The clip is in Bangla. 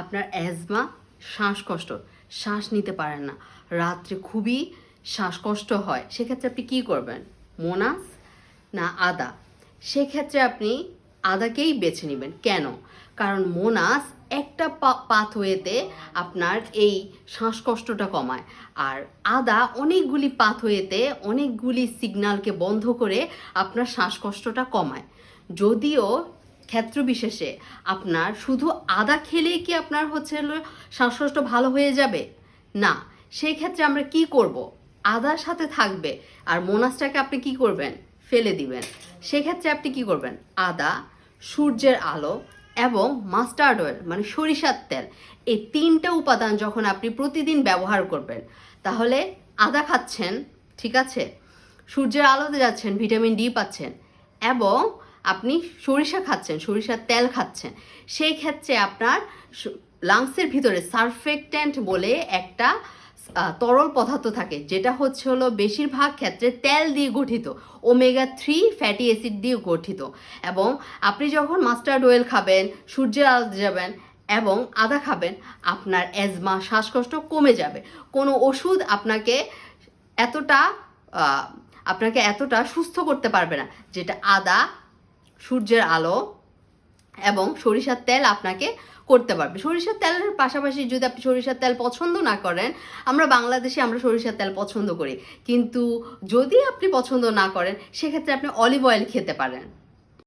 আপনার অ্যাজমা, শ্বাসকষ্ট, শ্বাস নিতে পারেন না, রাত্রে খুবই শ্বাসকষ্ট হয়, সেক্ষেত্রে আপনি কী করবেন? মোনাস না আদা? সেক্ষেত্রে আপনি আদাকেই বেছে নেবেন। কেন? কারণ মোনাস একটা পাথওয়েতে আপনার এই শ্বাসকষ্টটা কমায়, আর আদা অনেকগুলি পাথওয়েতে অনেকগুলি সিগন্যালকে বন্ধ করে আপনার শ্বাসকষ্টটা কমায়। যদিও ক্ষেত্র বিশেষে আপনার শুধু আদা খেলেই কি আপনার শ্বাসকষ্ট ভালো হয়ে যাবে? না, সেই ক্ষেত্রে আমরা কি করব? আদার সাথে থাকবে আর মোনাসটাকে আপনি কি করবেন? ফেলে দিবেন। সেক্ষেত্রে আপনি কি করবেন? আদা, সূর্যের আলো এবং মাস্টার্ড অয়েল মানে সরিষার তেল, এই তিনটা উপাদান যখন আপনি প্রতিদিন ব্যবহার করবেন, তাহলে আদা খাচ্ছেন, ঠিক আছে, সূর্যের আলোতে যাচ্ছেন, ভিটামিন ডি পাচ্ছেন, এবং আপনি সরিষা খাচ্ছেন, সরিষার তেল খাচ্ছেন, সেই ক্ষেত্রে আপনার লাংসের ভিতরে সারফেক্ট্যান্ট বলে একটা তরল পদার্থ থাকে, যেটা বেশিরভাগ ক্ষেত্রে তেল দিয়ে গঠিত, ওমেগা 3 ফ্যাটি অ্যাসিড দিয়ে গঠিত। এবং আপনি যখন মাস্টার্ড অয়েল খাবেন, সূর্যের আলোতে যাবেন এবং আদা খাবেন, আপনার অ্যাজমা, শ্বাসকষ্ট কমে যাবে। কোনো ওষুধ আপনাকে এতটা সুস্থ করতে পারবে না, যেটা আদা, সূর্যের আলো এবং সরিষার তেল আপনাকে করতে পারবে। সরিষার তেলের পাশাপাশি যদি আপনি সরিষার তেল পছন্দ না করেন, আমরা সরিষার তেল পছন্দ করি, কিন্তু যদি আপনি পছন্দ না করেন, সেক্ষেত্রে আপনি অলিভ অয়েল খেতে পারেন।